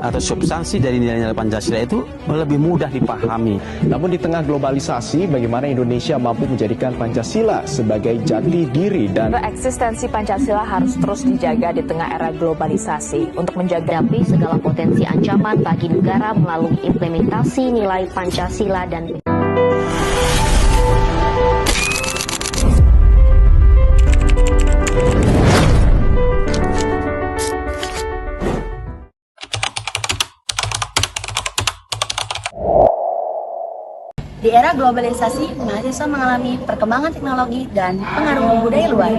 atau substansi dari nilai-nilai Pancasila itu lebih mudah dipahami. Namun di tengah globalisasi, bagaimana Indonesia mampu menjadikan Pancasila sebagai jati diri dan eksistensi Pancasila harus terus dijaga di tengah era globalisasi untuk menjaga segala potensi ancaman bagi negara melalui implementasi nilai Pancasila dan Di era globalisasi, mahasiswa mengalami perkembangan teknologi dan pengaruh budaya luar.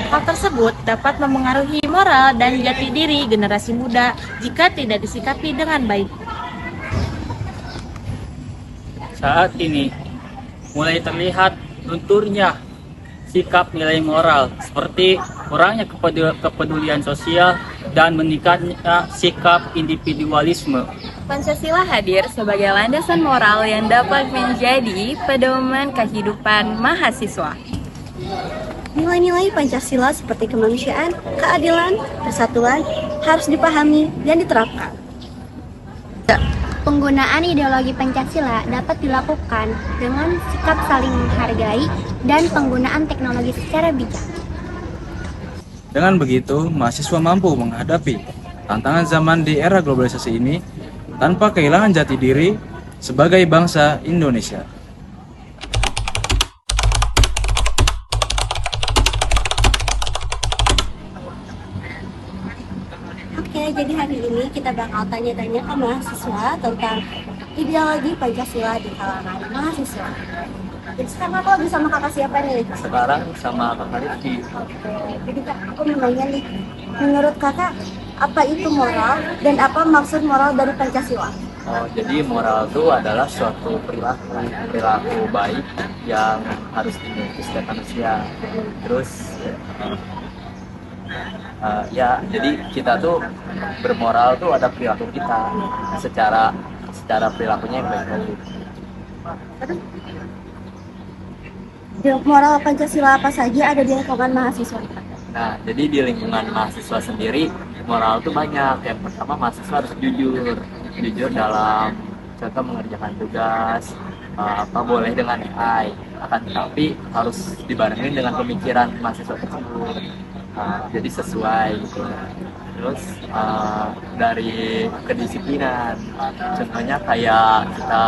Hal tersebut dapat memengaruhi moral dan jati diri generasi muda jika tidak disikapi dengan baik. Saat ini, mulai terlihat lunturnya sikap nilai moral seperti kurangnya kepedulian sosial dan meningkatnya sikap individualisme. Pancasila hadir sebagai landasan moral yang dapat menjadi pedoman kehidupan mahasiswa. Nilai-nilai Pancasila seperti kemanusiaan, keadilan, persatuan harus dipahami dan diterapkan. Penggunaan ideologi Pancasila dapat dilakukan dengan sikap saling menghargai dan penggunaan teknologi secara bijak. Dengan begitu, mahasiswa mampu menghadapi tantangan zaman di era globalisasi ini tanpa kehilangan jati diri sebagai bangsa Indonesia. Oke, jadi hari ini kita bakal tanya-tanya ke mahasiswa tentang ideologi Pancasila di kalangan mahasiswa. Jadi sekarang aku lagi sama kakak siapa nih? Sekarang sama Kakak Rizky. Jadi Kak, aku mau nanya nih, menurut kakak apa itu moral dan apa maksud moral dari Pancasila? Jadi moral itu adalah suatu perilaku baik yang harus dimiliki setiap manusia. Terus jadi kita tuh bermoral tuh ada perilaku kita secara perilakunya yang baik. Moral Pancasila apa saja ada di lingkungan mahasiswa? Nah, jadi di lingkungan mahasiswa sendiri moral tuh banyak. Yang pertama, mahasiswa harus jujur dalam contoh mengerjakan tugas, boleh dengan AI, akan tetapi harus dibarengin dengan pemikiran mahasiswa tersebut. Jadi sesuai gitu. Terus dari kedisiplinan, contohnya kayak kita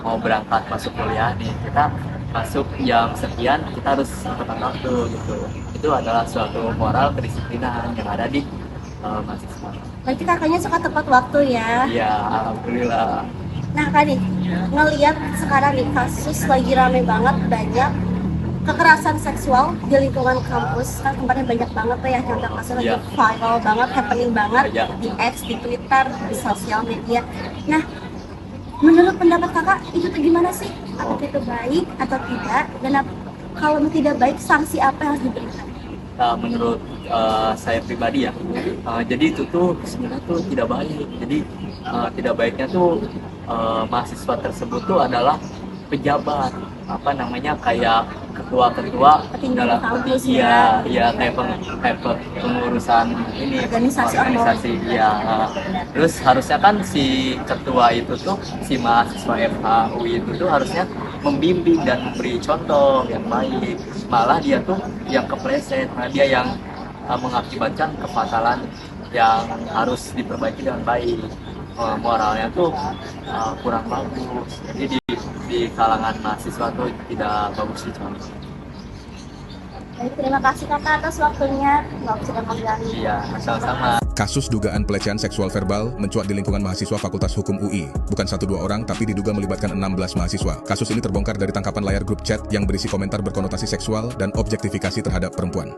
mau berangkat masuk kuliah nih, kita masuk jam sekian, kita harus tepat waktu gitu. Itu adalah suatu moral kedisiplinan yang ada di mahasiswa. Berarti kakaknya suka tepat waktu ya? Iya, alhamdulillah. Nah Kak nih, ngelihat sekarang nih kasus lagi rame banget, banyak kekerasan seksual di lingkungan kampus. Kan kemarin banyak banget tuh ya contoh kasus lagi viral banget, happening banget di X, di Twitter, di sosial media. Nah, menurut pendapat kakak itu tuh gimana sih? Apakah itu baik atau tidak? Dan kalau tidak baik, sanksi apa yang harus diberikan? Menurut saya pribadi ya, jadi itu tuh sebenarnya tuh tidak baik. Jadi tidak baiknya tuh mahasiswa tersebut tuh adalah pejabat, kayak ketua-ketua dalam kampus kayak pengurusan ini organisasi ya. Terus harusnya kan si ketua itu tuh, si mahasiswa FHUI itu tuh harusnya membimbing dan memberi contoh yang baik. Malah dia tuh yang kepleset, dia yang mengakibatkan kefatalan yang harus diperbaiki dengan baik. Moralnya tuh kurang bagus. Jadi di kalangan mahasiswa tuh tidak bagus dicontoh. Baik, terima kasih kakak atas waktunya. Sudah mengganggu. Iya, sama-sama. Kasus dugaan pelecehan seksual verbal mencuat di lingkungan mahasiswa Fakultas Hukum UI. Bukan 1-2 orang, tapi diduga melibatkan 16 mahasiswa. Kasus ini terbongkar dari tangkapan layar grup chat yang berisi komentar berkonotasi seksual dan objektifikasi terhadap perempuan.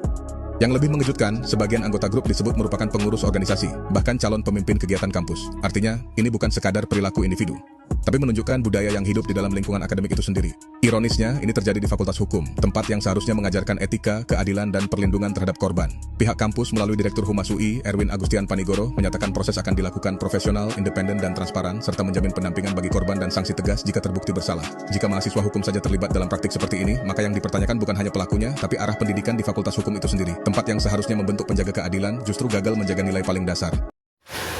Yang lebih mengejutkan, sebagian anggota grup disebut merupakan pengurus organisasi, bahkan calon pemimpin kegiatan kampus. Artinya, ini bukan sekadar perilaku individu, tapi menunjukkan budaya yang hidup di dalam lingkungan akademik itu sendiri. Ironisnya, ini terjadi di Fakultas Hukum, tempat yang seharusnya mengajarkan etika, keadilan, dan perlindungan terhadap korban. Pihak kampus melalui Direktur Humas UI, Erwin Agustian Panigoro, menyatakan proses akan dilakukan profesional, independen, dan transparan, serta menjamin pendampingan bagi korban dan sanksi tegas jika terbukti bersalah. Jika mahasiswa hukum saja terlibat dalam praktik seperti ini, maka yang dipertanyakan bukan hanya pelakunya, tapi arah pendidikan di Fakultas Hukum itu sendiri. Tempat yang seharusnya membentuk penjaga keadilan, justru gagal menjaga nilai paling dasar.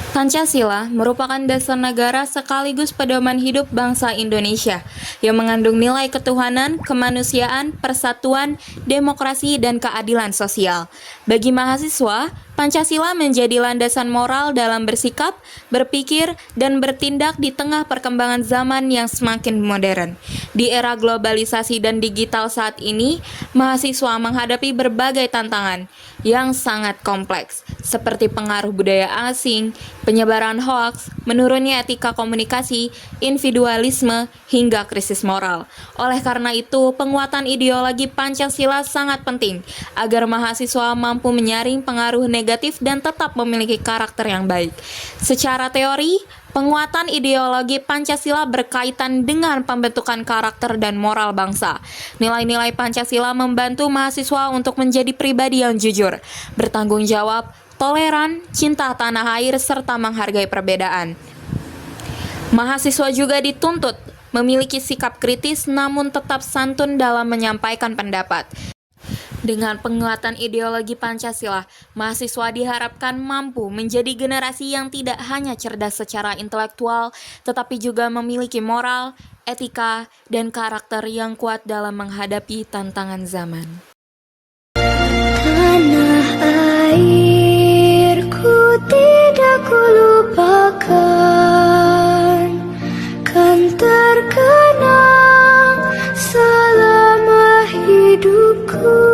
Pancasila merupakan dasar negara sekaligus pedoman hidup bangsa Indonesia yang mengandung nilai ketuhanan, kemanusiaan, persatuan, demokrasi, dan keadilan sosial. Bagi mahasiswa, Pancasila menjadi landasan moral dalam bersikap, berpikir, dan bertindak di tengah perkembangan zaman yang semakin modern. Di era globalisasi dan digital saat ini, mahasiswa menghadapi berbagai tantangan yang sangat kompleks, seperti pengaruh budaya asing, penyebaran hoaks, menurunnya etika komunikasi, individualisme, hingga krisis moral. Oleh karena itu, penguatan ideologi Pancasila sangat penting agar mahasiswa mampu menyaring pengaruh negatif dan tetap memiliki karakter yang baik. Secara teori, penguatan ideologi Pancasila berkaitan dengan pembentukan karakter dan moral bangsa. Nilai-nilai Pancasila membantu mahasiswa untuk menjadi pribadi yang jujur, bertanggung jawab, toleran, cinta tanah air, serta menghargai perbedaan. Mahasiswa juga dituntut memiliki sikap kritis namun tetap santun dalam menyampaikan pendapat. Dengan penguatan ideologi Pancasila, mahasiswa diharapkan mampu menjadi generasi yang tidak hanya cerdas secara intelektual, tetapi juga memiliki moral, etika, dan karakter yang kuat dalam menghadapi tantangan zaman. Tanah airku tidak kulupakan, kan terkenang selama hidupku.